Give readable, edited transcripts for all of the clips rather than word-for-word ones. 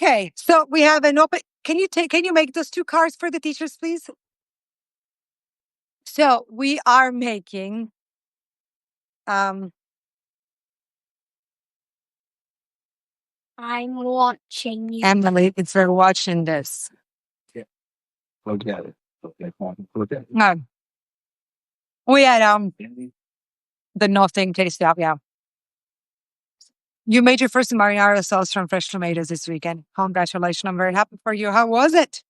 Okay, so we have an open. Can you make those 2 cards for the teachers, please? So we are making I'm watching you. Emily, it's for watching this. Look at it. Look at it. No. We had the nothing taste up, yeah. You made your first marinara sauce from fresh tomatoes this weekend. Congratulations. I'm very happy for you. How was it?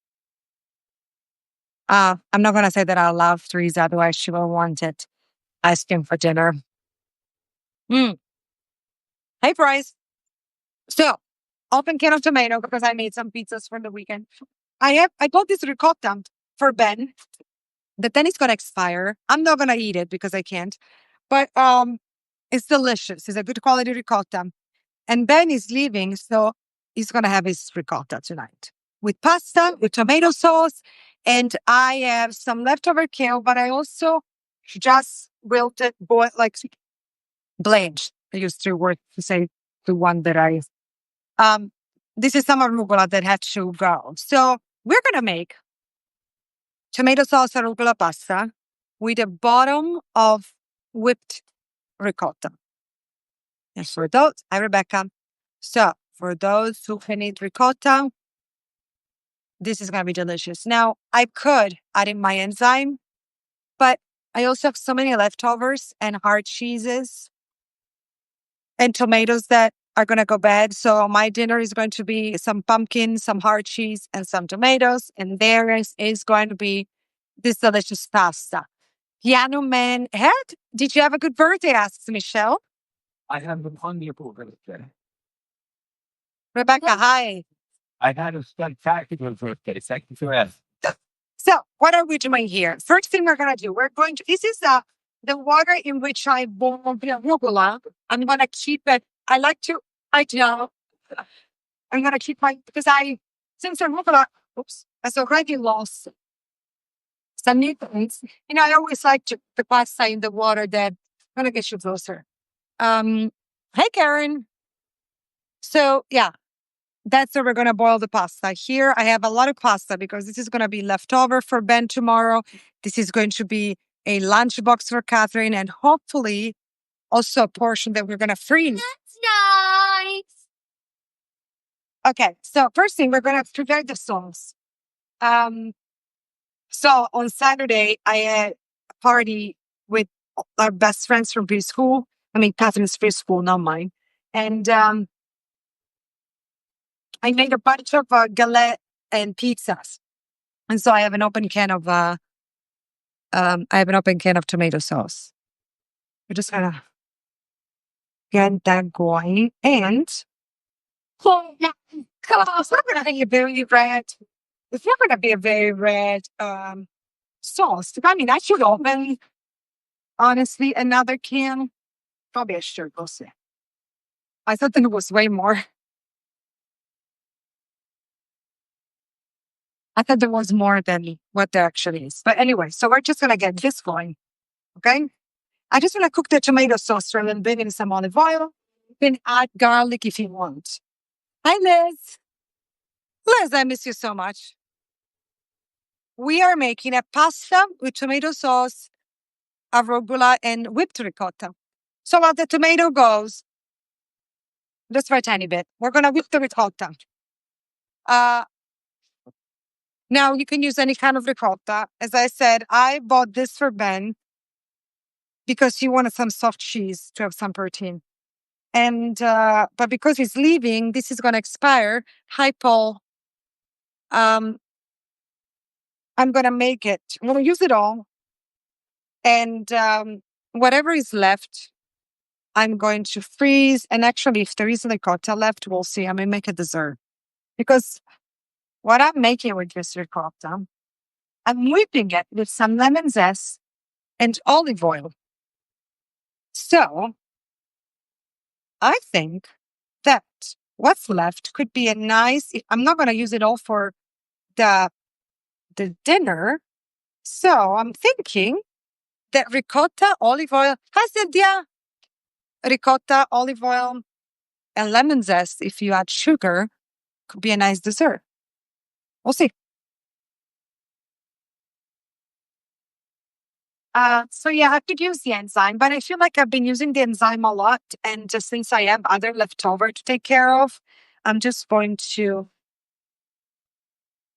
I'm not gonna say that I love Teresa, otherwise she will want it ice cream for dinner. Hey, Bryce. So, open can of tomato because I made some pizzas for the weekend. I bought this ricotta for Ben. The then it's gonna expire. I'm not gonna eat it because I can't. But it's delicious. It's a good quality ricotta. And Ben is leaving, so he's gonna have his ricotta tonight. With pasta, with tomato sauce, and I have some leftover kale, but I also just wilted blanched. I used to work to say the one that I this is some arugula that had to go. So we're gonna make tomato sauce arugula pasta with a bottom of whipped ricotta. And for those, hi Rebecca. So for those who can eat ricotta, this is gonna be delicious. Now I could add in my enzyme, but I also have so many leftovers and hard cheeses and tomatoes that are going to go bad. So my dinner is going to be some pumpkin, some hard cheese, and some tomatoes. And there is going to be this delicious pasta. Piano Man Head, did you have a good birthday? Asks Michelle. I had a wonderful birthday. Rebecca, hi. I had a spectacular birthday. Thank you for asking. So what are we doing here? First thing we're going to do, this is the water in which I boil the arugula. I'm going to keep it. I'm going to keep since arugula, has already lost some nutrients. I always like to the pasta in the water that I'm going to get you closer. Hey, Karen. So yeah, that's where we're going to boil the pasta. Here I have a lot of pasta because this is going to be leftover for Ben tomorrow. This is going to be a lunchbox for Catherine and hopefully also a portion that we're going to freeze. That's nice. Okay, so first thing, we're going to prepare the sauce. So on Saturday, I had a party with our best friends from preschool. I mean, Catherine's preschool, not mine. And I made a bunch of galette and pizzas. And so I have an open can of tomato sauce. We're just gonna get that going. And it's not gonna be a very red. It's not gonna be a very red sauce. I mean, I should open honestly another can. Probably I should go see. I thought that it was way more. I thought there was more than what there actually is. But anyway, so we're just gonna get this going. Okay. I just want to cook the tomato sauce for a little bit in some olive oil. You can add garlic if you want. Hi, Liz. Liz, I miss you so much. We are making a pasta with tomato sauce, arugula, and whipped ricotta. So while the tomato goes, just for a tiny bit, we're going to whip the ricotta. Now, you can use any kind of ricotta. As I said, I bought this for Ben because he wanted some soft cheese to have some protein. And but because he's leaving, this is going to expire. Hi, Paul. I'm going to make it. I'm going to use it all. And whatever is left, I'm going to freeze. And actually, if there is ricotta left, we'll see. I may make a dessert. Because what I'm making with this ricotta, I'm whipping it with some lemon zest and olive oil. So I think that what's left could be a nice, I'm not going to use it all for the dinner. So I'm thinking that ricotta, olive oil, ricotta, olive oil, and lemon zest, if you add sugar, could be a nice dessert. We'll see. So yeah, I could use the enzyme, but I feel like I've been using the enzyme a lot. And just since I have other leftover to take care of, I'm just going to.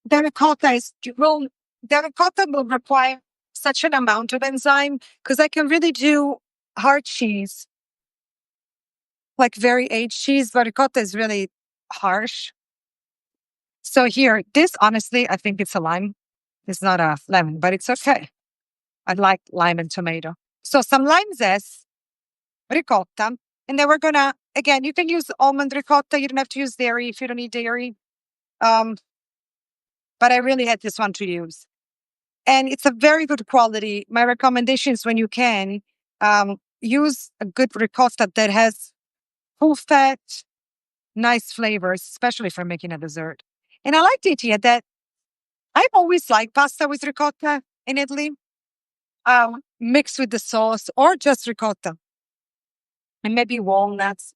The ricotta will require such an amount of enzyme because I can really do hard cheese, like very aged cheese, but ricotta is really harsh. So here, this honestly, I think it's a lime. It's not a lemon, but it's okay. I like lime and tomato. So some lime zest, ricotta, and then we're gonna again. You can use almond ricotta. You don't have to use dairy if you don't need dairy. But I really had this one to use, and it's a very good quality. My recommendation is when you can use a good ricotta that has full fat, nice flavors, especially for making a dessert. And I like the idea that I've always liked pasta with ricotta in Italy, mixed with the sauce or just ricotta and maybe walnuts.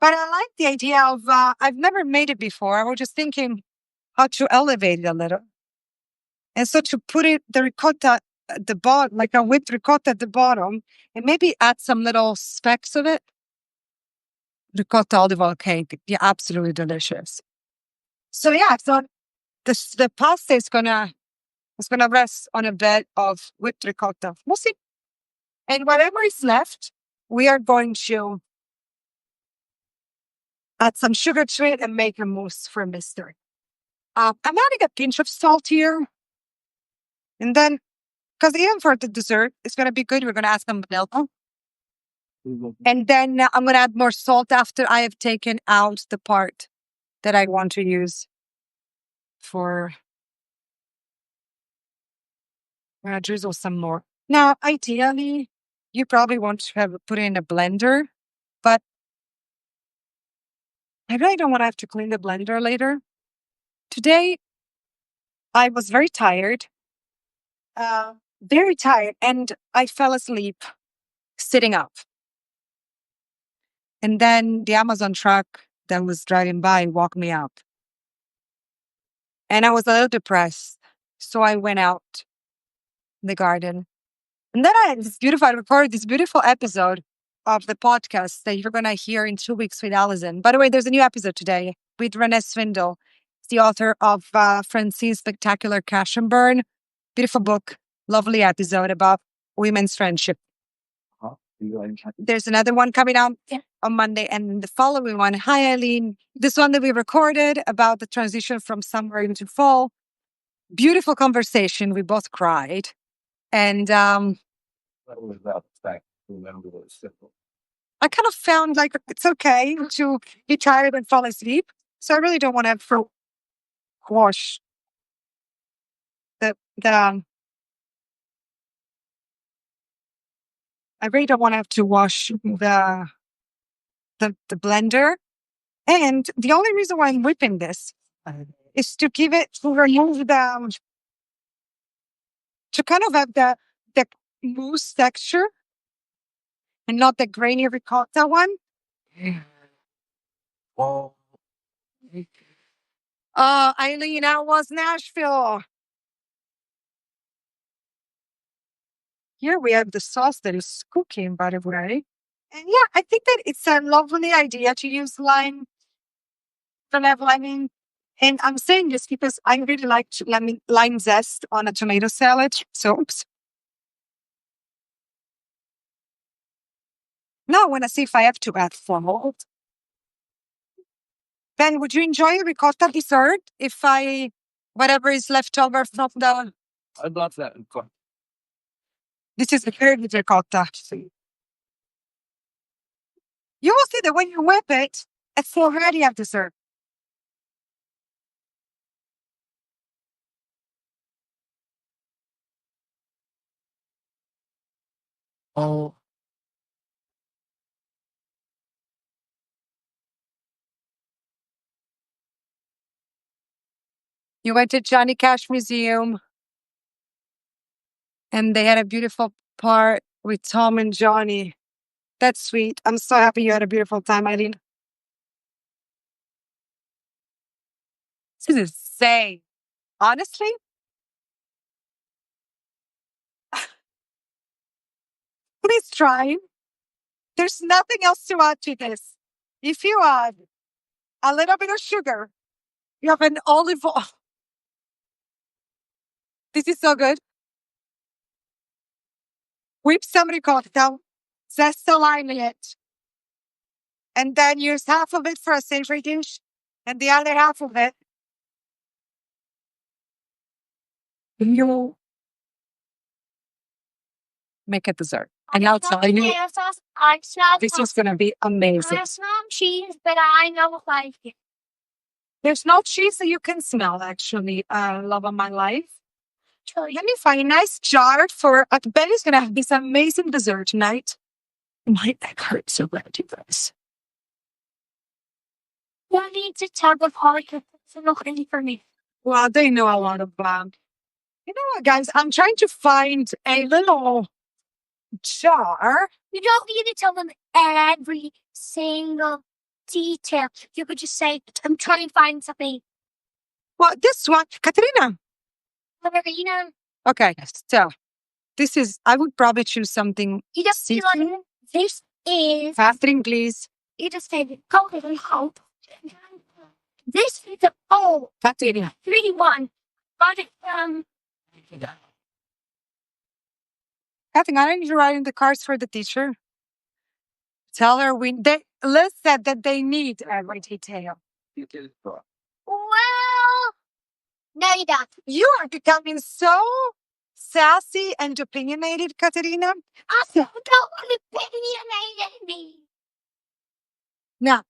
But I like the idea of, I've never made it before. I was just thinking how to elevate it a little. And so to put it, the ricotta at the bottom, like a whipped ricotta at the bottom, and maybe add some little specks of it. Ricotta olive oil cake, yeah, absolutely delicious. So yeah, so the pasta is gonna rest on a bed of whipped ricotta. We'll see. And whatever is left, we are going to add some sugar to it and make a mousse for Mister. I'm adding a pinch of salt here. And then, because even for the dessert, it's going to be good. We're going to add some vanilla. And then I'm going to add more salt after I have taken out the part that I want to use for. I'm going to drizzle some more. Now, ideally, you probably want to have put it in a blender, but I really don't want to have to clean the blender later. Today, I was very tired, and I fell asleep sitting up. And then the Amazon truck that was driving by woke me up. And I was a little depressed. So I went out in the garden. And then I had I recorded this beautiful episode of the podcast that you're going to hear in 2 weeks with Allison. By the way, there's a new episode today with Renee Swindle. It's the author of Francine's Spectacular Cash and Burn. Beautiful book, lovely episode about women's friendship. There's another one coming out on Monday, and the following one. Hi, Eileen. This one that we recorded about the transition from summer into fall. Beautiful conversation. We both cried. And That was about the fact. Remember, it was simple. I kind of found like it's okay to be tired and fall asleep. So I really don't want to have to wash the I really don't want to have to wash the blender. And the only reason why I'm whipping this is to give it to remove to kind of have the mousse texture and not the grainy ricotta one. Oh, Eileen, how was Nashville? Here we have the sauce that is cooking, by the way. And yeah, I think that it's a lovely idea to use lime, the level. I mean, and I'm saying this because I really like lime zest on a tomato salad. So, oops. Now I want to see if I have to add salt. Ben, would you enjoy a ricotta dessert if whatever is left over from the. I'd love that. This is the very good ricotta. You will see that when you whip it, it's already a dessert. Oh, You went to Johnny Cash Museum and they had a beautiful part with Tom and Johnny. That's sweet. I'm so happy you had a beautiful time, Eileen. This is insane. Honestly, please try. There's nothing else to add to this. If you add a little bit of sugar, you have an olive oil. This is so good. Whip some ricotta, zest the lime in it, and then use half of it for a savory dish, and the other half of it you make a dessert. And I'll tell you, I smell this is going to be amazing. I smell cheese, but I know if I get There's no cheese that you can smell, actually, love of my life. chili. Let me find a nice jar for Betty's going to have this amazing dessert tonight. My neck hurts so bad, you guys. One needs to tug of heart. It's not ready for me. Well, they know a lot of you know what, guys? I'm trying to find a little jar. You don't need to tell them every single detail. You could just say, I'm trying to find something. Well, this one, Katerina. Marina, Okay, so this is, I would probably choose something. you just be like, see-through. this is, Catherine, please. you just say, go ahead and hope. This is a, oh, Katerina. 3-1. Got it, Catherine, I need you write in the cards for the teacher. Tell her Liz said that they need every detail. well, no, you don't. You are becoming so sassy and opinionated, Katerina. I don't want to opinionate me. Now,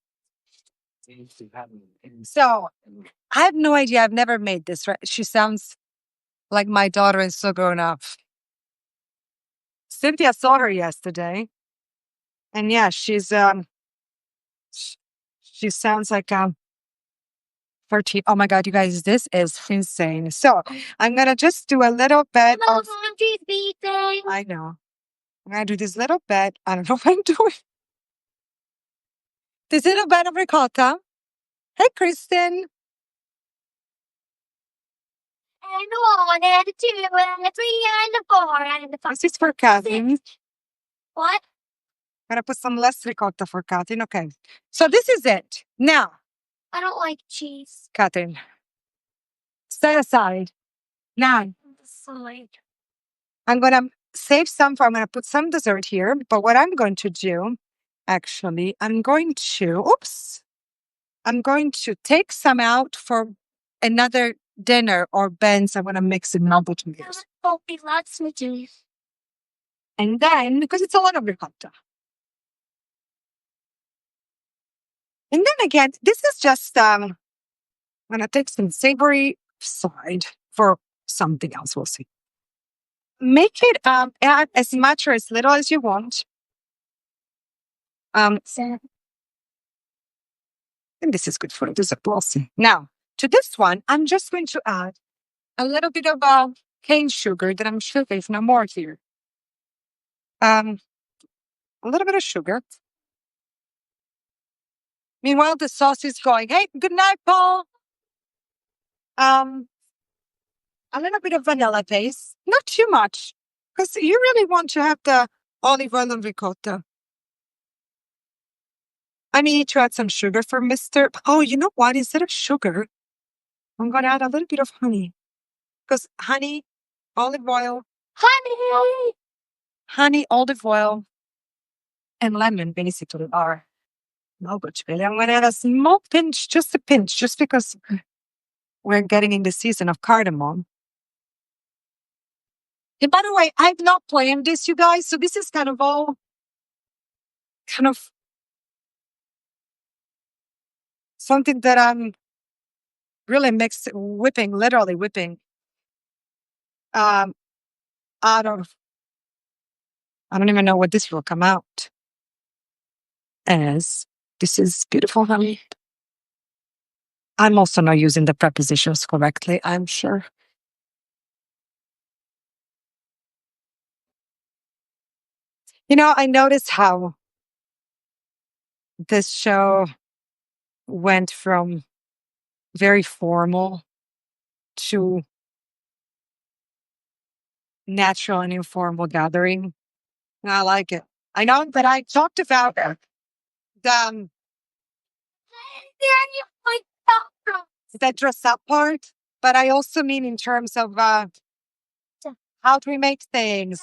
so I have no idea. I've never made this, right? She sounds like my daughter is so grown up. Cynthia saw her yesterday. And yeah, she's she sounds like 13. Oh my god, you guys, this is insane. So I'm gonna just do a little bit of I know. I'm gonna do this little bit. I don't know what I'm doing. This little bit of ricotta. Hey Kristen. And the 1 and the 2 and the 3 and the 4 and the 5. This is for Catherine. What? Gotta put some less ricotta for Catherine. Okay. So this is it. Now, I don't like cheese. Catherine. Set aside. Now, Side. I'm gonna save some for I'm gonna put some dessert here. But what I'm going to do, actually, I'm going to take some out for another dinner or Ben's. I'm gonna mix it in all between years. Oh, be lots of cheese. And then because it's a lot of ricotta. And then again, this is just I'm gonna take some savory side for something else. We'll see. Make it add as much or as little as you want. And this is good for dessert. We'll see. Now, to this one, I'm just going to add a little bit of cane sugar that I'm sure there's no more here. A little bit of sugar. Meanwhile, the sauce is going. Hey, good night, Paul. A little bit of vanilla paste, not too much, because you really want to have the olive oil and ricotta. I need to add some sugar for Mr. Oh, you know what? Instead of sugar, I'm going to add a little bit of honey. Because honey, olive oil, honey, olive oil, and lemon basically are no good. I'm going to add a small pinch, just a pinch, just because we're getting in the season of cardamom. And by the way, I've not planned this, you guys. So this is kind of all something that I'm really literally whipping out of, I don't even know what this will come out as. This is beautiful, honey. I'm also not using the prepositions correctly, I'm sure. You know, I noticed how this show went from very formal to natural and informal gathering. And I like it. I know that I talked about the that dress up part, but I also mean in terms of how we make things,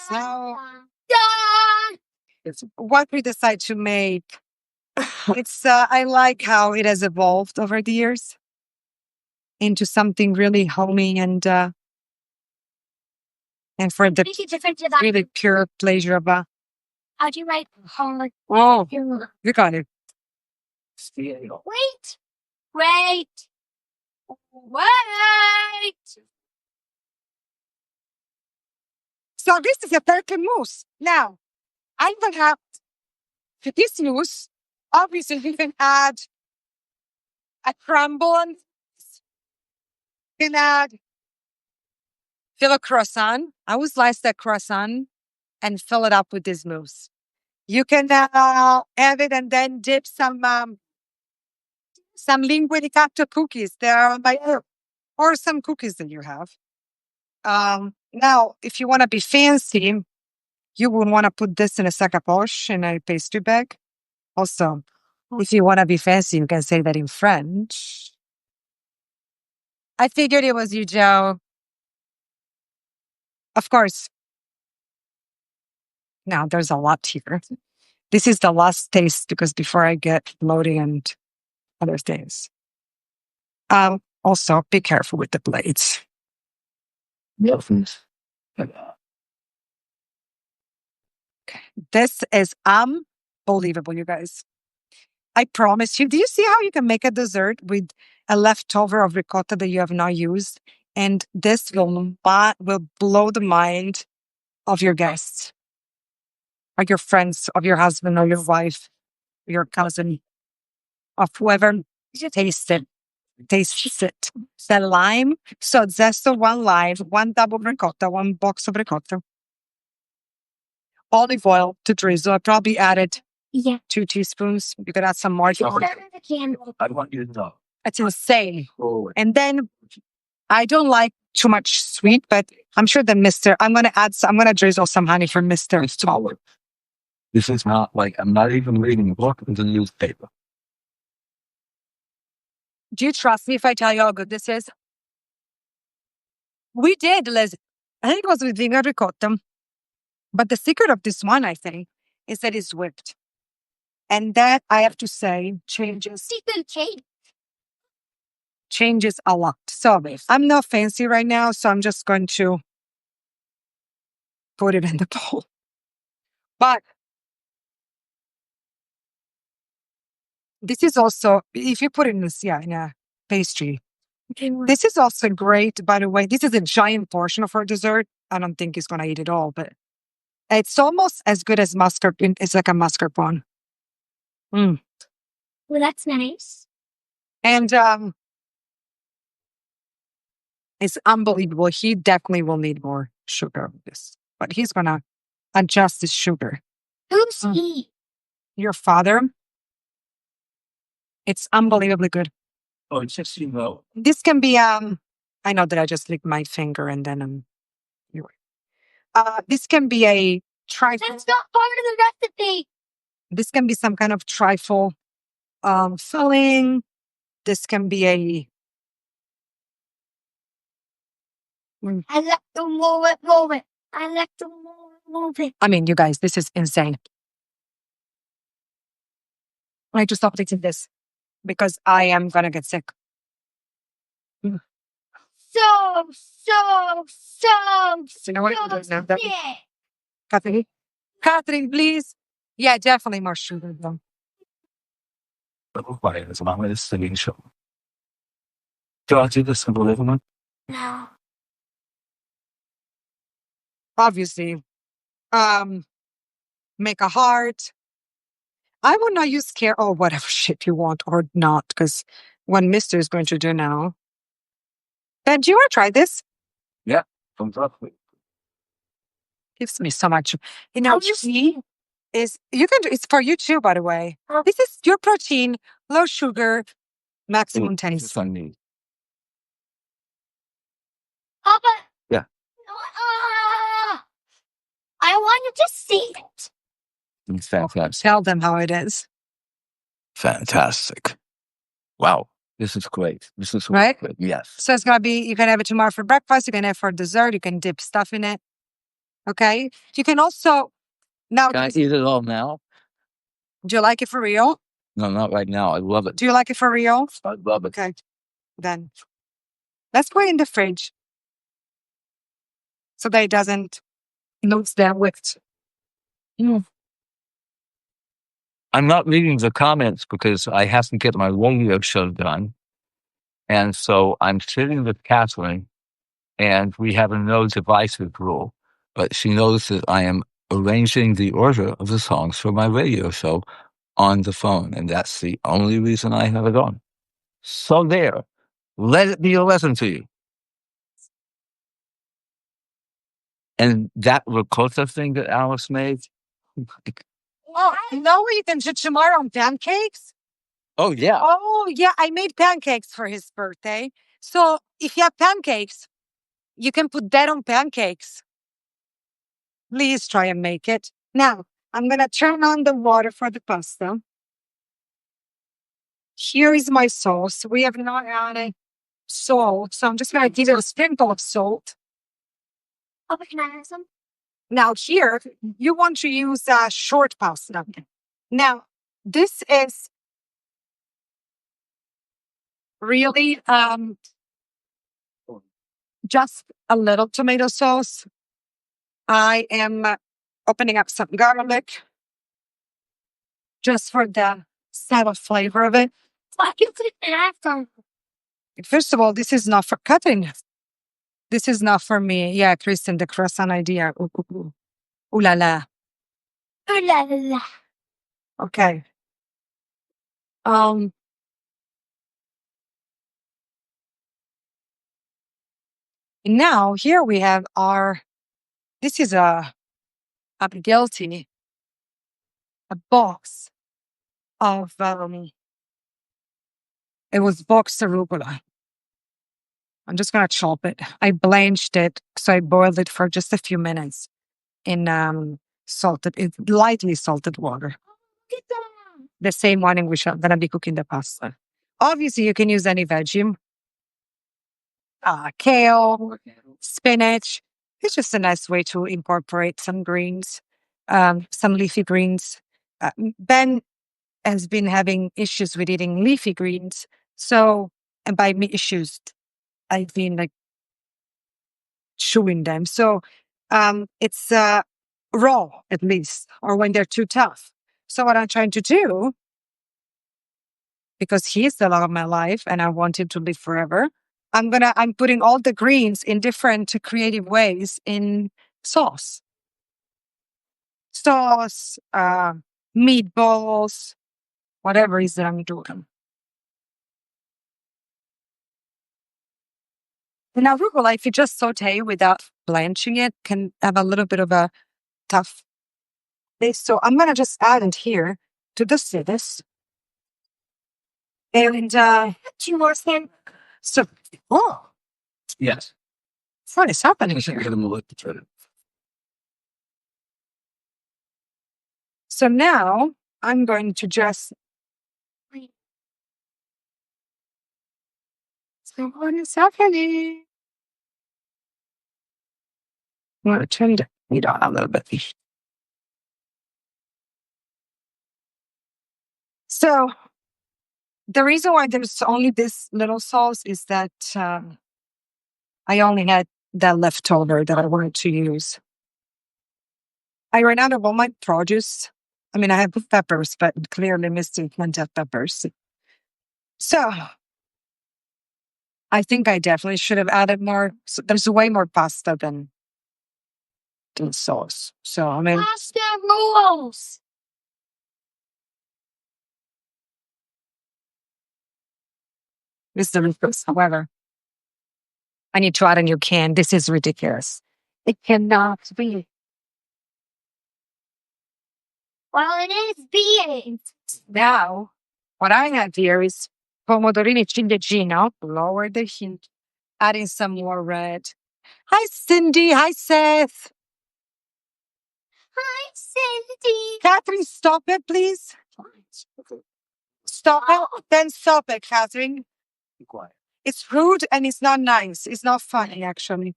it's what we decide to make. It's I like how it has evolved over the years into something really homey and for the really pure pleasure of How do you write hard? oh, you got it. Wait. So this is a turkey mousse. Now, I will have to this mousse. Obviously, we can add a crumble and can add fill a croissant. I will slice that croissant and fill it up with this mousse. You can add it and then dip some linguine cacto cookies there or some cookies that you have. Now, if you want to be fancy, you would want to put this in a sac à poche in a pastry bag. Also, if you want to be fancy, you can say that in French. I figured it was you, Joe. Of course. Now, there's a lot here. This is the last taste because before I get bloating and other things. Also, be careful with the blades. This is unbelievable, you guys. I promise you. Do you see how you can make a dessert with a leftover of ricotta that you have not used? And this will blow the mind of your guests, or your friends, of your husband, or your wife, your cousin, of whoever tastes it. The lime, so zest of 1 lime, 1 double ricotta, 1 box of ricotta. Olive oil to drizzle. I probably added 2 teaspoons. You could add some more. I want you to know. It's insane. Oh, And then I don't like too much sweet, but I'm sure that I'm going to drizzle some honey for Mr. it's taller. This is not like, I'm not even reading a book, it's a newspaper. Do you trust me if I tell you how good this is? We did, Liz. I think it was with vinegar ricotta. But the secret of this one, I think, is that it's whipped. And that, I have to say, changes a lot. So I'm not fancy right now, so I'm just going to put it in the bowl. But this is also, if you put it in a pastry, this is also great, by the way. This is a giant portion of our dessert. I don't think he's going to eat it all, but it's almost as good as mascarpone. It's like a mascarpone. Well, that's nice. And it's unbelievable. He definitely will need more sugar with this, but he's going to adjust his sugar. Who's he? Your father. It's unbelievably good. Oh, it's just, you know. This can be, I know that I just licked my finger and then this can be a trifle. That's not part of the recipe. This can be some kind of trifle filling. This can be a. I like to move it. I like to move it. I mean, you guys, this is insane. I need to stop eating this because I am going to get sick. So, You know what? yeah. Catherine, please. Yeah, definitely more sugar though. But quiet as long as singing show. Do I do the simple living one? No. Obviously, make a heart. I would not use care or whatever shit you want or not, because what Mister is going to do now. Ben, do you want to try this? Yeah, thumbs up. Gives me so much. You know, tea is you can do. It's for you too, by the way. This is pure protein, low sugar, maximum taste. I need. want you to see it. It's fantastic. Tell them how it is. Fantastic. Wow. This is great. This is Right? great. Yes. So it's going to be, you can have it tomorrow for breakfast. You can have it for dessert. You can dip stuff in it. Okay. You can also, now, Can I eat it all now? do you like it for real? No, not right now. I love it. Do you like it for real? I love it. Okay. Then let's put it in the fridge so that it doesn't lose their width. I'm not reading the comments because I have to get my radio show done. And so I'm sitting with Catherine, and we have a no devices rule. But she knows that I am arranging the order of the songs for my radio show on the phone. And that's the only reason I have it on. So there. Let it be a lesson to you. And that ricotta thing that Alice made. Oh, no, you can do tomorrow on pancakes. Oh, yeah. Oh, yeah. I made pancakes for his birthday. So if you have pancakes, you can put that on pancakes. Please try and make it. Now, I'm going to turn on the water for the pasta. Here is my sauce. We have not added salt, so I'm just going to give it a sprinkle of salt. Oh, can I have some? Now, here, you want to use short pasta. Now, this is really just a little tomato sauce. I am opening up some garlic just for the subtle flavor of it. Why you couldn't have some? First of all, this is not for cutting. This is not for me. Yeah, Kristen, the croissant idea. Ooh, ooh, ooh. Ooh la la. Ooh la la. Okay. Now here we have this is a guilty, a box of, it was boxed arugula. I'm just going to chop it. I blanched it. So I boiled it for just a few minutes in lightly salted water. Get down. The same one in which I'm going to be cooking the pasta. Obviously, you can use any veggie. Kale, spinach. It's just a nice way to incorporate some greens, some leafy greens. Ben has been having issues with eating leafy greens. So, and by me issues, I've been like chewing them. So, it's raw at least, or when they're too tough. So what I'm trying to do, because he's the love of my life and I want him to live forever, I'm putting all the greens in different creative ways in sauce. Sauce, meatballs, whatever it is that I'm doing. And arugula, if you just saute without blanching it, can have a little bit of a tough taste. So I'm gonna just add it here to the lettuce. And 2 more cents. so, Yes. what is happening here? So now I'm going to just. So what is happening? I'm going to turn the heat on a little bit. So the reason why there's only this little sauce is that I only had that leftover that I wanted to use. I ran out of all my produce. I mean, I have peppers, but clearly missing plenty of peppers. So I think I definitely should have added more. So there's way more pasta than sauce. So I mean, Pasta rules. this is the ridiculous. However, I need to add a new can. This is ridiculous. It cannot be. Well, it is being. Now, what I have here is pomodorini ciliegino. Lower the heat. Adding some more red. Hi, Cindy. Hi, Seth. Hi, Cindy. Catherine, stop it, please. Stop it. Then stop it, Catherine. Be quiet. It's rude and it's not nice. It's not funny, actually.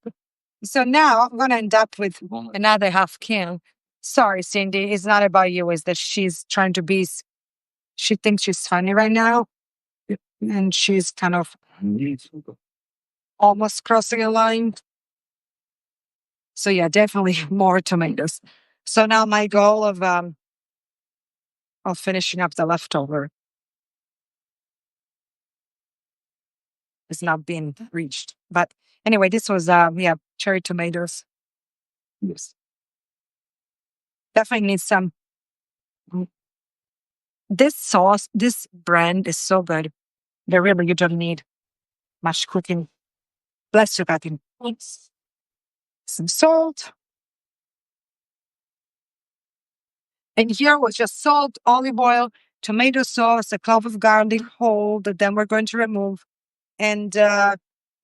So now I'm going to end up with another half can. Sorry, Cindy. It's not about you. It's that she's trying to be, she thinks she's funny right now. And she's kind of almost crossing a line. So yeah, definitely more tomatoes. So now my goal of finishing up the leftover is not being reached. But anyway, this was cherry tomatoes. Yes. Definitely need some. This sauce, this brand is so good. They really, you don't need much cooking. Bless you, Kathy. Thanks. Some salt. And here was just salt, olive oil, tomato sauce, a clove of garlic whole that then we're going to remove. And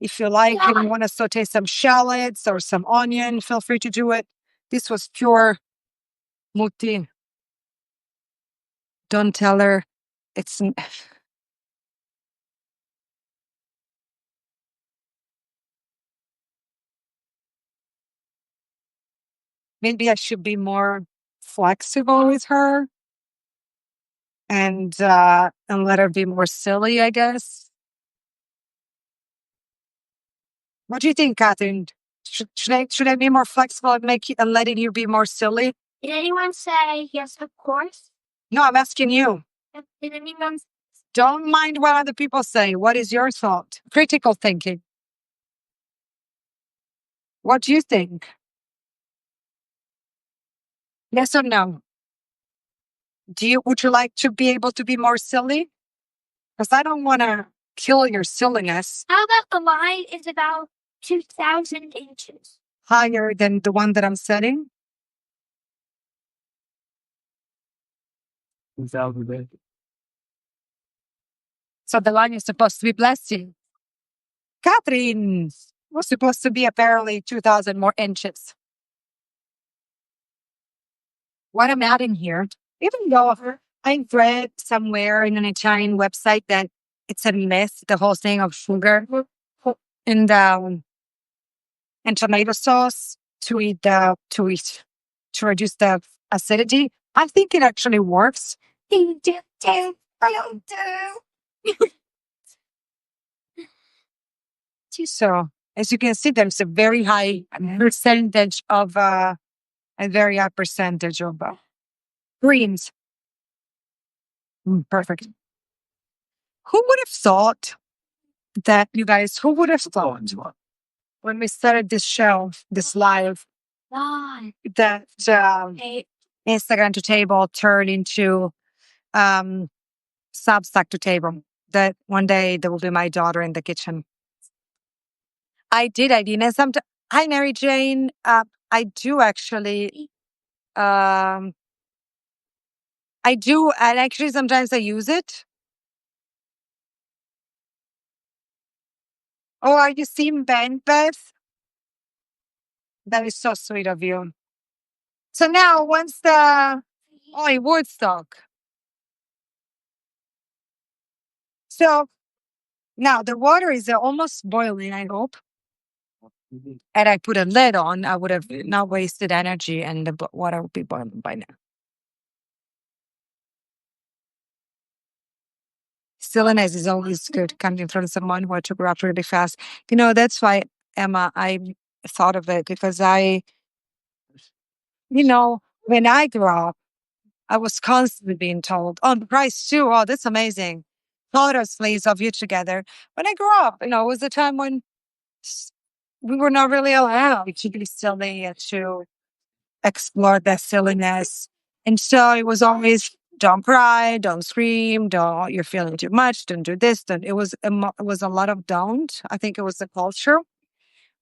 if you like, if you want to saute some shallots or some onion, feel free to do it. This was pure mutti. Don't tell her. It's maybe I should be more flexible with her and let her be more silly, I guess. What do you think, Catherine? Should I be more flexible and and letting you be more silly? Did anyone say yes, of course? No, I'm asking you. Did anyone? Don't mind what other people say. What is your thought? Critical thinking. What do you think? Yes or no? Would you like to be able to be more silly? Because I don't want to kill your silliness. How about the line is about 2,000 inches? Higher than the one that I'm setting? 2,000. So the line is supposed to be blessing. Catherine was supposed to be apparently 2,000 more inches. What I'm adding here, even though I read somewhere in an Italian website that it's a myth, the whole thing of sugar and tomato sauce to reduce the acidity. I think it actually works. I don't do. So as you can see, there's a very high percentage of greens. Perfect. Who would have thought that, you guys, who would have thought when we started this show, this live, that Instagram to table turned into Substack to table, that one day there will be my daughter in the kitchen. I did. And sometimes, hi, Mary Jane. I do actually. I do. And actually, sometimes I use it. Oh, are you seeing Ben, Beth? That is so sweet of you. So now, in Woodstock. So now the water is almost boiling, I hope. And I put a lid on, I would have not wasted energy and the water would be boiling by now. Silliness is always good coming from someone who had to grow up really fast. That's why, Emma, I thought of it because when I grew up, I was constantly being told, oh, the price too. Oh, that's amazing. Photos, please, of you together. When I grew up, it was a time when we were not really allowed to be silly and to explore that silliness. And so it was always, don't cry, don't scream, you're feeling too much, don't do this. It was a lot of don't. I think it was the culture.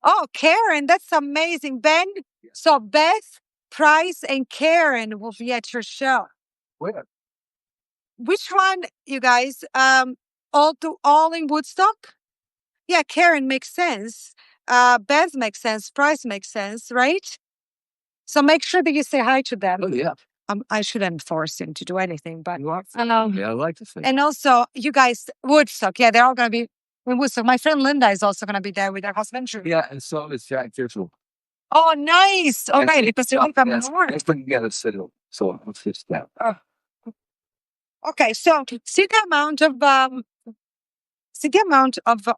Oh, Karen, that's amazing. Ben, so Beth, Price, and Karen will be at your show. Where? Which one, you guys? All in Woodstock? Yeah, Karen makes sense. Beth makes sense. Price makes sense, right? So make sure that you say hi to them. Oh, yeah. I shouldn't force him to do anything, but I know. Yeah, I like to say. and also you guys, Woodstock, yeah, they're all gonna be in Woodstock. My friend Linda is also gonna be there with her husband. Drew. Yeah, and so is Jack Digital. Oh, nice. All right, because you're up north. Let's bring together Citadel. So let's just down. Okay, so see the amount of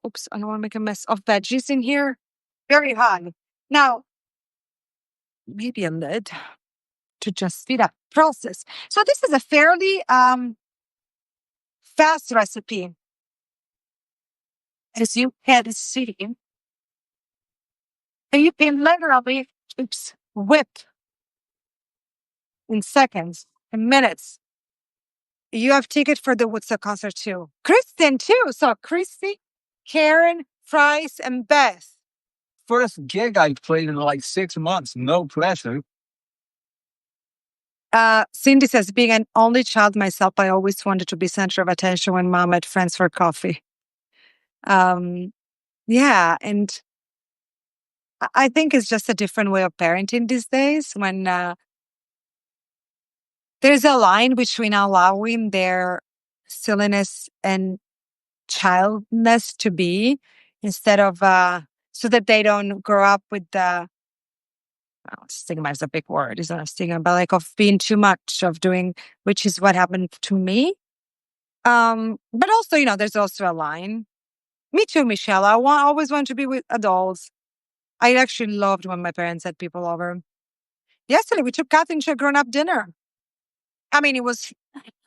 oops, I don't want to make a mess of veggies in here. Very high. Now, maybe a lid to just speed up process. So this is a fairly fast recipe. As you can see, and you can literally whip in seconds, in minutes. You have ticket for the Woodstock concert too. Kristen too. So Christy, Karen, Price, and Beth. First gig I played in like 6 months. No pressure. Cindy says, being an only child myself, I always wanted to be center of attention when mom had friends for coffee. Yeah, and I think it's just a different way of parenting these days when there's a line between allowing their silliness and childness to be instead of so that they don't grow up with the stigma is a big word, it's not a stigma, but like of being too much of doing, which is what happened to me. But also, there's also a line. Me too, Michelle. I always want to be with adults. I actually loved when my parents had people over. Yesterday, we took Catherine to a grown-up dinner. I mean, it was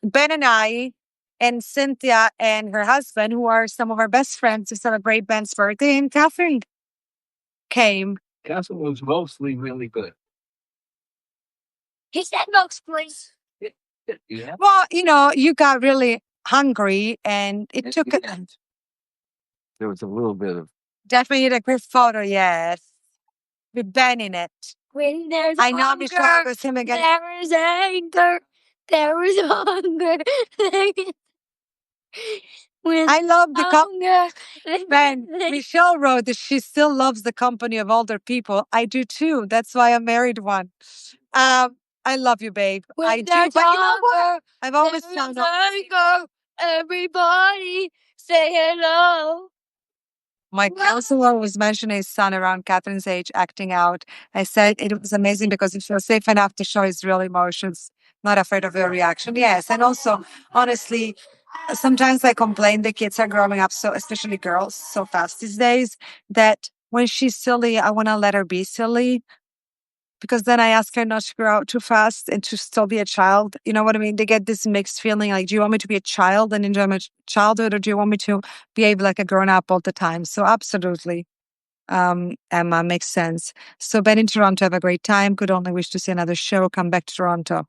Ben and I and Cynthia and her husband, who are some of our best friends, to celebrate Ben's birthday, and Catherine came. Catherine was mostly really good. He said mostly. Yeah. Well, you got really hungry, and it took There was a little bit of definitely a great photo, yes, with Ben in it. When there's I know hunger, Michelle, it was him again. there is anger. There is hunger. When I love the hunger. Ben. Michelle wrote that she still loves the company of older people. I do too. That's why I married one. I love you, babe. When I do. there's But you know what? hunger, I've always there found is out. anger. Everybody say hello. My counselor was mentioning his son around Catherine's age acting out. I said it was amazing because he feels safe enough to show his real emotions, not afraid of your reaction. Yes. And also, honestly, sometimes I complain the kids are growing up so, especially girls, so fast these days that when she's silly, I want to let her be silly because then I ask her not to grow up too fast and to still be a child. You know what I mean? They get this mixed feeling like, do you want me to be a child and enjoy my childhood, or do you want me to behave like a grown up all the time? So absolutely. Emma, makes sense. So Ben in Toronto, have a great time. Could only wish to see another show. Come back to Toronto.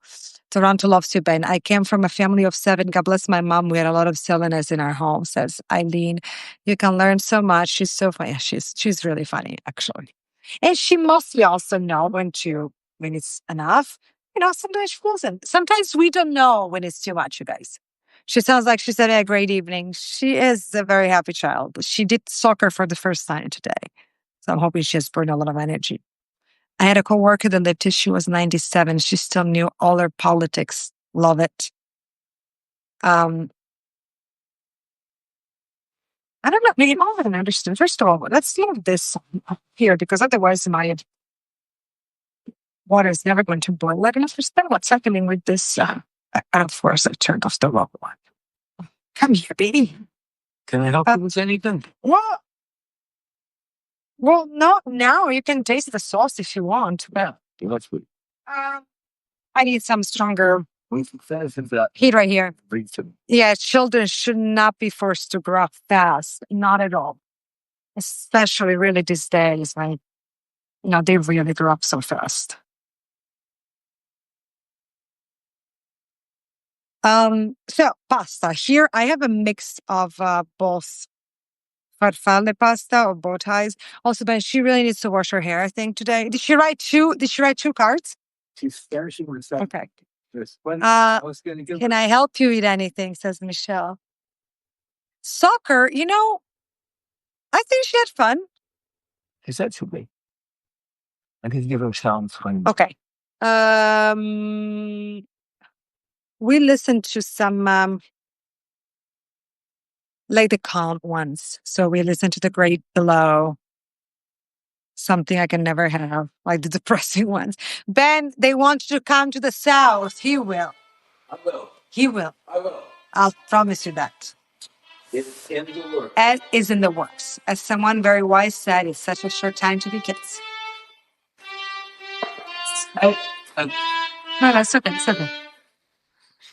Toronto loves you, Ben. I came from a family of 7. God bless my mom. We had a lot of silliness in our home, says Eileen. You can learn so much. She's so funny. Yeah, she's really funny, actually. And she mostly also know when it's enough. Sometimes she doesn't. Sometimes we don't know when it's too much, you guys. She sounds like she's having a great evening. She is a very happy child. She did soccer for the first time today. So I'm hoping she has burned a lot of energy. I had a coworker that lived till she was 97. She still knew all her politics. Love it. I don't know. Maybe I don't understand. First of all, let's leave this up here because otherwise my water is never going to boil. I don't understand what's happening with this. Of course, I turned off the wrong one. Come here, baby. Can I help you with anything? What? Well, no, now you can taste the sauce if you want. Yeah. That's good. I need some stronger That heat right here. reason. Yeah, children should not be forced to grow up fast. Not at all. Especially really these days when, they really grow up so fast. So pasta. Here I have a mix of both farfalle pasta or bow ties. Also, but she really needs to wash her hair, I think, today. Did she write 2 cards? She's cherishing herself. Okay. When I was going to give Can I help you with anything? Says Michelle. Soccer, I think she had fun. Is that too big? I can give her sounds when. Okay. We listened to some like the calm ones. So we listened to The Great Below, Something I Can Never Have, like the depressing ones. Ben, they want you to come to the South. He will. I will. He will. I will. I'll promise you that. It's in the works. As is in the works. As someone very wise said, it's such a short time to be kids. Oh, No, that's okay. It's okay.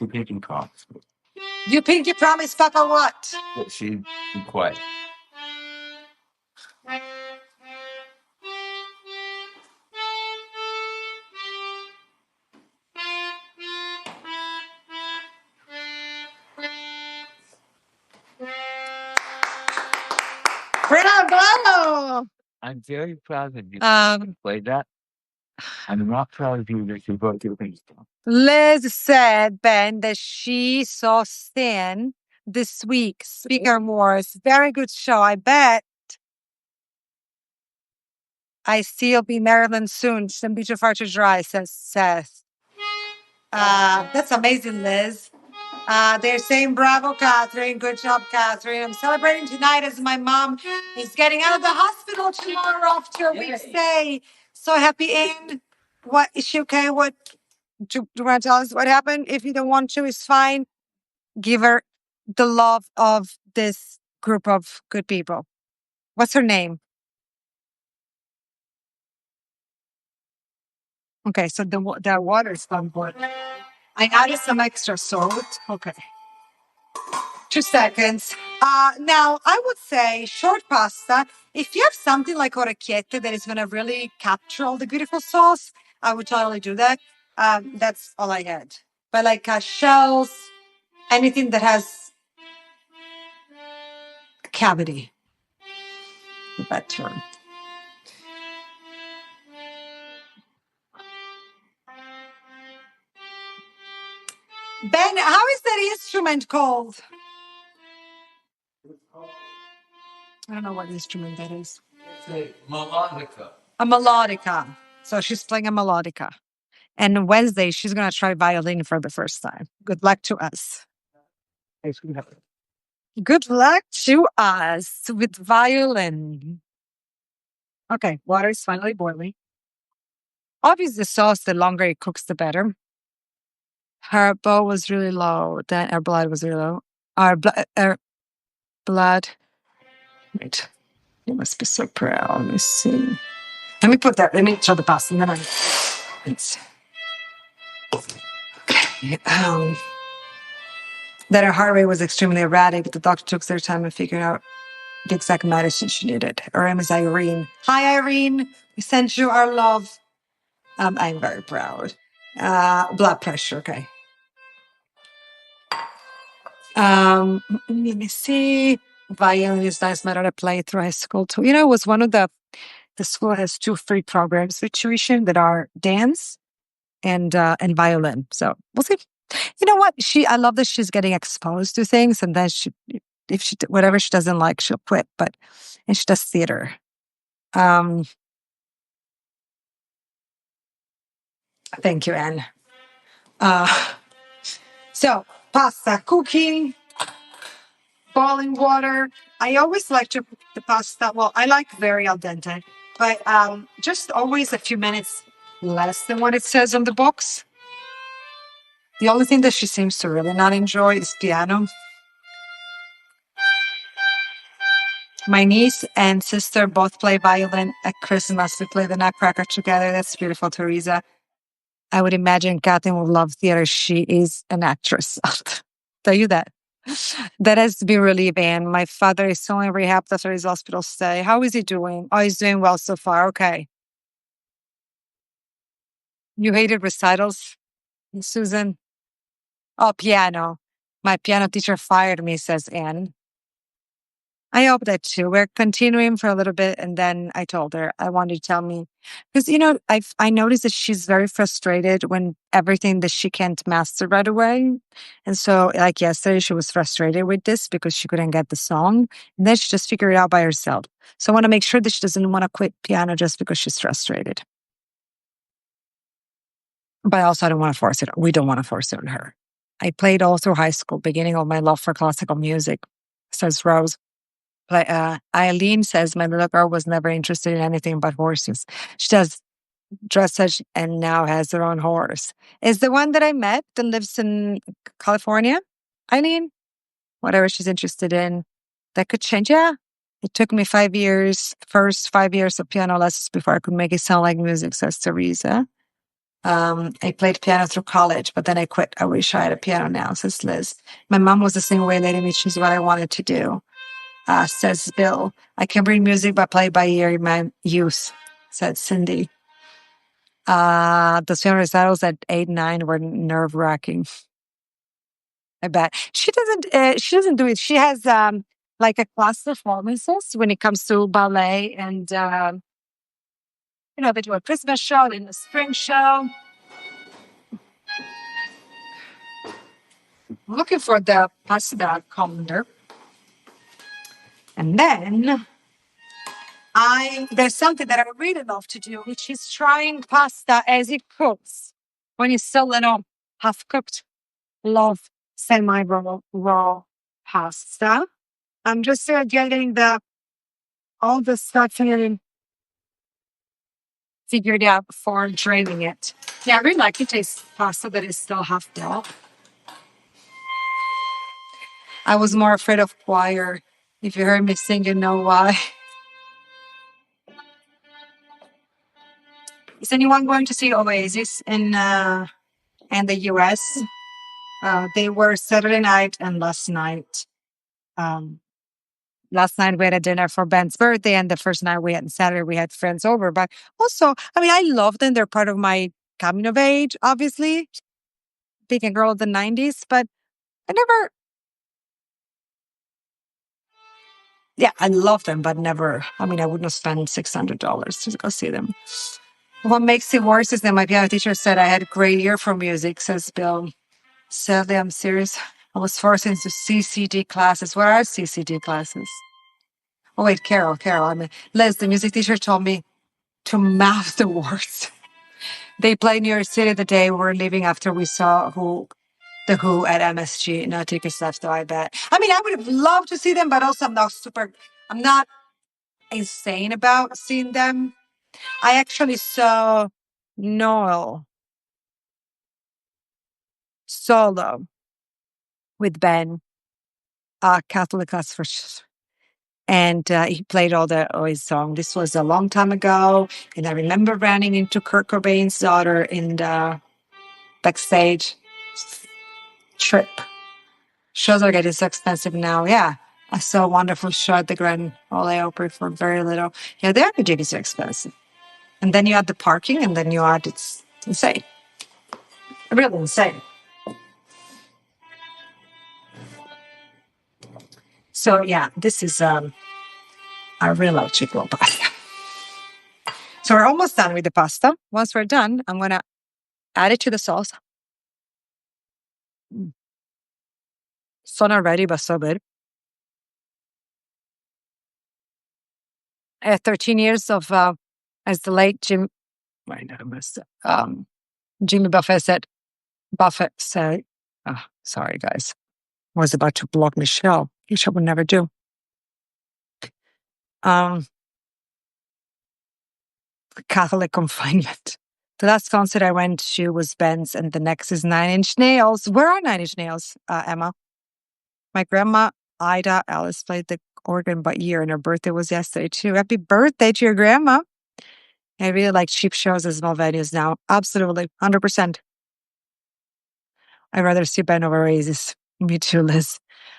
she's making calls. You pinky promise, Papa, what? But she be quiet. Bravo! I'm very proud of you. Um, Played that. I'm not proud of you that you both do things. Liz said, Ben, that she saw Stan this week. Speaker Morris. Very good show. I bet. I see you'll be in Maryland soon. Shouldn't be too far to drive, says Seth. That's amazing, Liz. They're saying, bravo, Catherine. Good job, Catherine. I'm celebrating tonight as my mom is getting out of the hospital tomorrow after a week's stay. So happy, Anne. What, is she okay? What, do you want to tell us what happened? If you don't want to, it's fine. Give her the love of this group of good people. What's her name? Okay, so the water is on board. I added some extra salt. Okay. 2 seconds. Now, I would say short pasta. If you have something like orecchiette that is going to really capture all the beautiful sauce, I would totally do that. That's all I had. But like shells, anything that has cavity. That term. Ben, how is that instrument called? I don't know what instrument that is. It's a melodica. A melodica. So she's playing a melodica. And Wednesday, she's going to try violin for the first time. Good luck to us. Good luck to us with violin. Okay, water is finally boiling. Obviously, the sauce, the longer it cooks, the better. Her bow was really low. Then her blood was really low. Our blood. Wait, you must be so proud. Let me see. Let me put that. Let me show the pasta, and then it's okay. That her heart rate was extremely erratic. The doctor took their time and figured out the exact medicine she needed. Her name is Irene. Hi, Irene. We sent you our love. I'm very proud. Blood pressure. Okay. Let me see. Violin is nice matter to play through high school too. You know, it was one of the school has 2 free programs with tuition that are dance and violin. So we'll see. You know what? I love that she's getting exposed to things, and then if she whatever she doesn't like, she'll quit. And she does theater. Thank you, Anne. So pasta cooking, boiling water. I always like to cook the pasta. Well, I like very al dente, but just always a few minutes less than what it says on the box. The only thing that she seems to really not enjoy is piano. My niece and sister both play violin at Christmas. We play the Nutcracker together. That's beautiful, Teresa. I would imagine Kathleen would love theater. She is an actress. I'll tell you that. That has to be relieving. My father is still in rehab after his hospital stay. How is he doing? Oh, he's doing well so far. Okay. You hated recitals, Susan? Oh, piano. My piano teacher fired me, says Anne. I hope that too. We're continuing for a little bit, and then I told her I wanted to tell me because I noticed that she's very frustrated when everything that she can't master right away, and so like yesterday she was frustrated with this because she couldn't get the song, and then she just figured it out by herself. So I want to make sure that she doesn't want to quit piano just because she's frustrated. But also, I don't want to force it. We don't want to force it on her. I played all through high school, beginning of my love for classical music, says Rose. Eileen says my little girl was never interested in anything but horses. She does dressage and now has her own horse. Is the one that I met that lives in California, Eileen? Whatever she's interested in, that could change. Yeah. It took me 5 years, first 5 years of piano lessons before I could make it sound like music, says Teresa. I played piano through college, but then I quit. I wish I had a piano now, says Liz. My mom was the same way, letting me choose what I wanted to do, says Bill. I can read music but play by ear in my youth, said Cindy. The piano recitals at 8, 9 were nerve wracking. I bet she doesn't. She doesn't do it. She has like a class performances when it comes to ballet, and they do a Christmas show and a spring show. I'm looking for the pasta calendar, and then there's something that I really love to do, which is trying pasta as it cooks when it's still little half cooked. Love semi raw pasta. I'm just getting all the stuff here figured out before draining it. Yeah, I really like to taste pasta that is still half raw. I was more afraid of choir. If you heard me sing, you know why. Is anyone going to see Oasis in the US? They were Saturday night and last night. Last night we had a dinner for Ben's birthday, and the first night we had Saturday we had friends over. But also, I love them. They're part of my coming of age, obviously. Being a girl of the 90s, but I never. Yeah, I love them, but never. I wouldn't spend $600 to go see them. What makes it worse is that my piano teacher said I had a great ear for music, says Bill. Sadly, I'm serious. I was forced into CCD classes. What are CCD classes? Oh, wait, Carol. Liz, the music teacher told me to mouth the words. They played New York City the day we were leaving after we saw the Who at MSG. No tickets left, though, I bet. I would have loved to see them, but also I'm not insane about seeing them. I actually saw Noel solo with Ben, Catholic class for and he played all his songs. This was a long time ago, and I remember running into Kurt Cobain's daughter in the backstage trip. Shows are getting so expensive now. Yeah, I saw a wonderful show at the Grand Ole Opry for very little. Yeah, they are ridiculously expensive. And then you add the parking, and then it's insane. Really insane. So yeah, this is I really love chicken pasta. So we're almost done with the pasta. Once we're done, I'm gonna add it to the sauce. So not ready, but so good. I had 13 years of as the late Jimmy Buffett said, oh, sorry guys, was about to block Michelle, which I would never do. Catholic confinement. The last concert I went to was Ben's, and the next is Nine Inch Nails. Where are Nine Inch Nails, Emma? My grandma, Ida Alice, played the organ by ear, and her birthday was yesterday too. Happy birthday to your grandma. I really like cheap shows as small venues now. Absolutely, 100%. I'd rather see Ben over Oasis. Me too, Liz.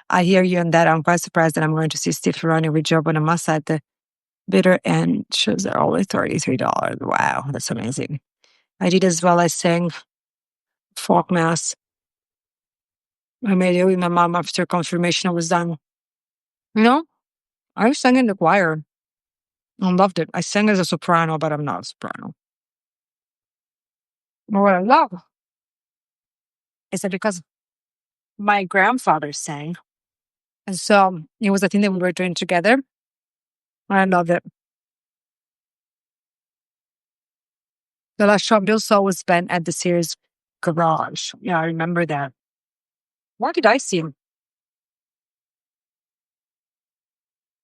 I hear you on that. I'm quite surprised that I'm going to see Steve Ferroni with Joe Bonamassa at the bitter end. Shows are only $33. Wow, that's amazing. I did as well. I sang folk mass. I made it with my mom after confirmation was done. I sang in the choir. I loved it. I sang as a soprano, but I'm not a soprano. But what I love is that because my grandfather sang, and so it was a thing that we were doing together. I loved it. The last shop Bill saw was Ben at the Sears garage. Yeah, I remember that. Where did I see him?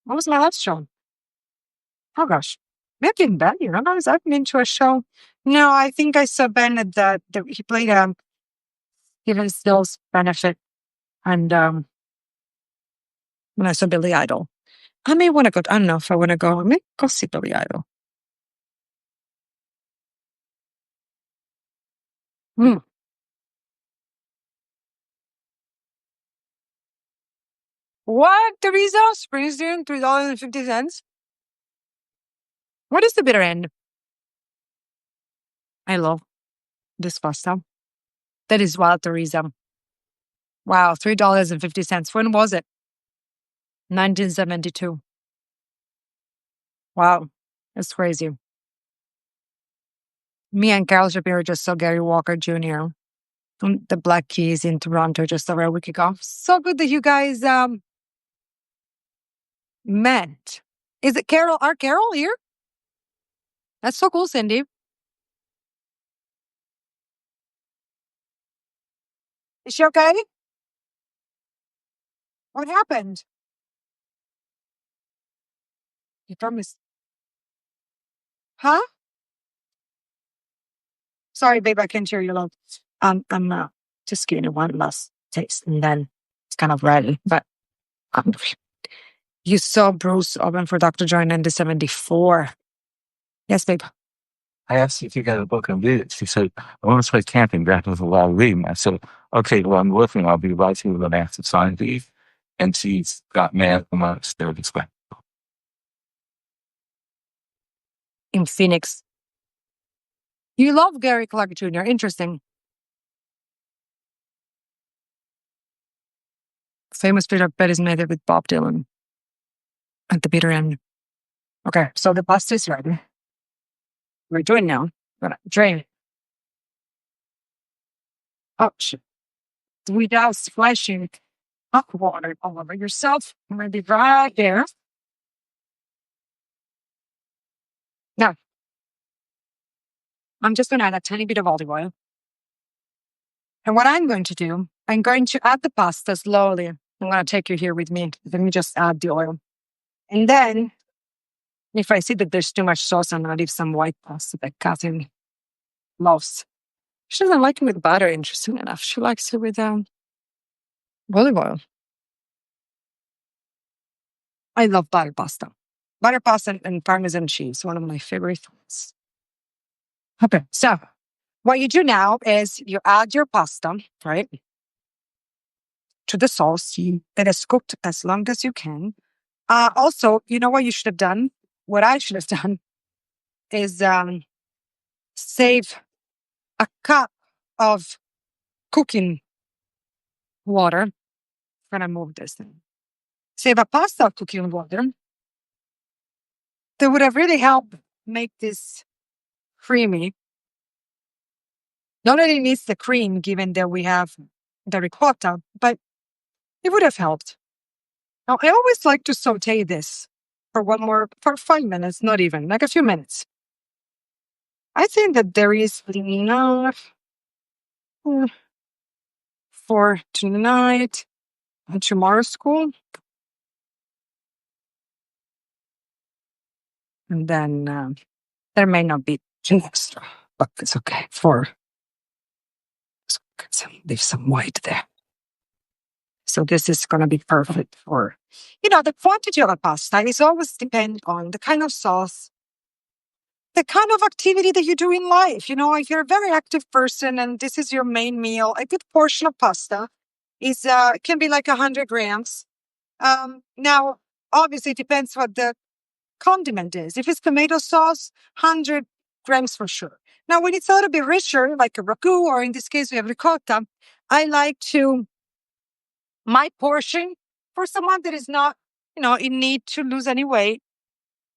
What was my last show? Oh gosh. Maybe I've been Ben here. I've been to a show. No, I think I saw Ben at he played Steven Stills benefit, and when I saw Billy Idol. I may want to go. I don't know if I want to go. I may go see Billy Idol. Hmm. What, Teresa? Springsteen, $3.50. What is the bitter end? I love this pasta. That is wild, Teresa. Wow, $3.50. When was it? 1972. Wow, that's crazy. Me and Carol Shapiro just saw Gary Walker Jr. on the Black Keys in Toronto just over a week ago. So good that you guys met. Is it Carol? Are Carol here? That's so cool, Cindy. Is she okay? What happened? You promised. Huh? Sorry, babe, I can't hear you loud. I'm just giving it one last taste and then it's kind of ready. But you saw Bruce open for Dr. Joy in 1974. Yes, babe. I asked if you got a book and read it. She said, I want to play camping. That was a lot of reading. I said, okay, well, I'm working. I'll be right here with an answer sign leave. And she's got mad amongst there this way. In Phoenix. You love Gary Clark Jr. Interesting. Famous picture bed is made with Bob Dylan at the bitter end. Okay, so the pasta is ready. We're doing now. We're gonna drain it. Oh, shit. Without splashing hot water all over yourself. I'm gonna be right there. Now, I'm just gonna add a tiny bit of olive oil. And what I'm going to do, I'm going to add the pasta slowly. I'm gonna take you here with me. Let me just add the oil. And then, if I see that there's too much sauce, I'm gonna leave some white pasta that Catherine loves. She doesn't like it with butter, interesting enough. She likes it with olive oil. I love butter pasta. Butter pasta and Parmesan cheese, one of my favorite things. Okay, so what you do now is you add your pasta, right, to the sauce that is cooked as long as you can. Also, you know what you should have done? What I should have done is save a cup of cooking water. I'm gonna move this thing. Save a pasta of cooking water. That would have really helped make this creamy. Not that it needs the cream, given that we have the ricotta, but it would have helped. Now, I always like to saute this for 5 minutes, not even, like a few minutes. I think that there is enough for tonight and tomorrow's school. And then there may not be an extra, but it's okay leave some white there. So this is going to be perfect for, the quantity of a pasta is always depend on the kind of sauce, the kind of activity that you do in life. If you're a very active person and this is your main meal, a good portion of pasta is can be like 100 grams. Now, obviously, it depends what the condiment is. If it's tomato sauce, 100 grams for sure. Now, when it's a little bit richer, like a ragu, or in this case, we have ricotta, I like my portion for someone that is not, in need to lose any weight.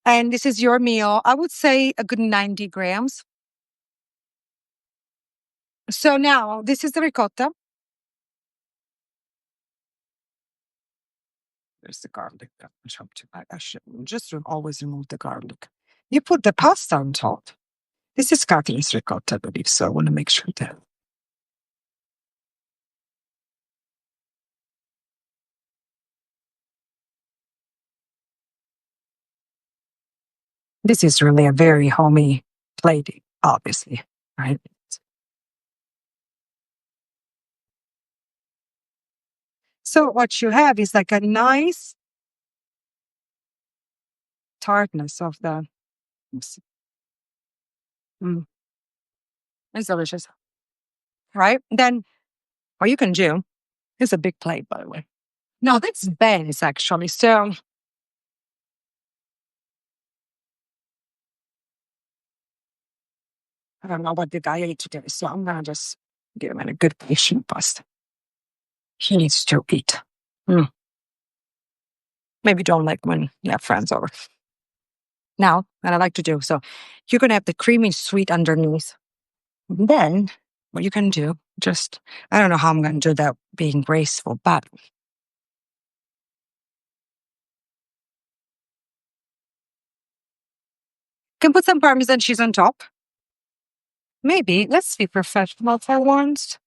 And this is your meal. I would say a good 90 grams. So now this is the ricotta. There's the garlic. I should just always remove the garlic. You put the pasta on top. This is Kathleen's ricotta, I believe, so I want to make sure that. This is really a very homey plate, obviously, right? So what you have is like a nice tartness of the. Mm, it's delicious, right? Then what you can do, it's a big plate, by the way. No, that's Ben's actually. So I don't know what the guy ate today, so I'm gonna just give him a good patient pasta. He needs to eat. Maybe don't like when you have friends over. Now, what I like to do, so you're gonna have the creamy sweet underneath. Then what you can do, just I don't know how I'm gonna do that being graceful, but you can put some Parmesan cheese on top. Maybe let's be professional for once.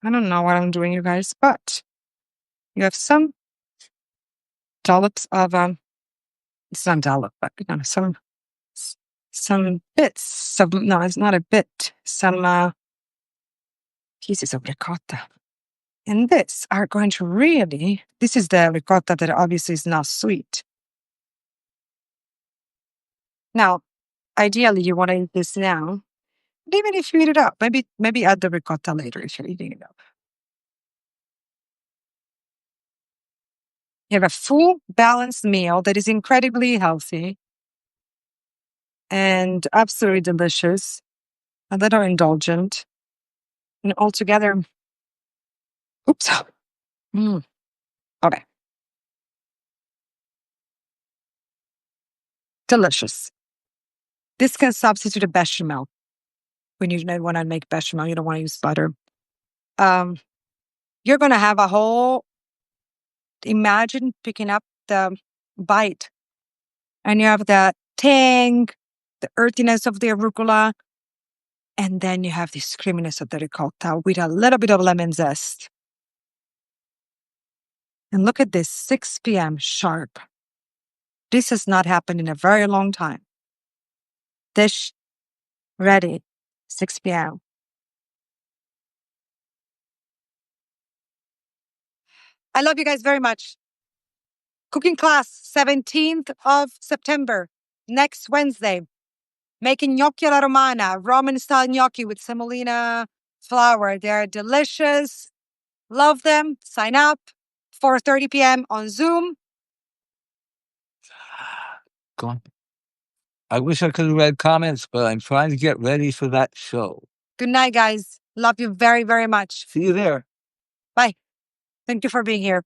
I don't know what I'm doing, you guys, but you have some dollops of it's not dollop, but you know, some bits of no, it's not a bit, some pieces of ricotta. And this are going to really, this is the ricotta that obviously is not sweet. Now, ideally, you want to eat this now. But even if you eat it up, maybe add the ricotta later if you're eating it up. You have a full, balanced meal that is incredibly healthy and absolutely delicious, a little indulgent, and altogether, oops. Okay. Delicious. This can substitute a bechamel. When you don't want to make bechamel, you don't want to use butter. You're going to have a whole, imagine picking up the bite and you have the tang, the earthiness of the arugula, and then you have this creaminess of the ricotta with a little bit of lemon zest. And look at this, 6 p.m. sharp. This has not happened in a very long time. Dish ready, 6 p.m. I love you guys very much. Cooking class, 17th of September, next Wednesday. Making gnocchi alla romana, Roman-style gnocchi with semolina flour. They're delicious. Love them. Sign up. 4:30 p.m. on Zoom. Go on. I wish I could have read comments, but I'm trying to get ready for that show. Good night, guys. Love you very, very much. See you there. Bye. Thank you for being here.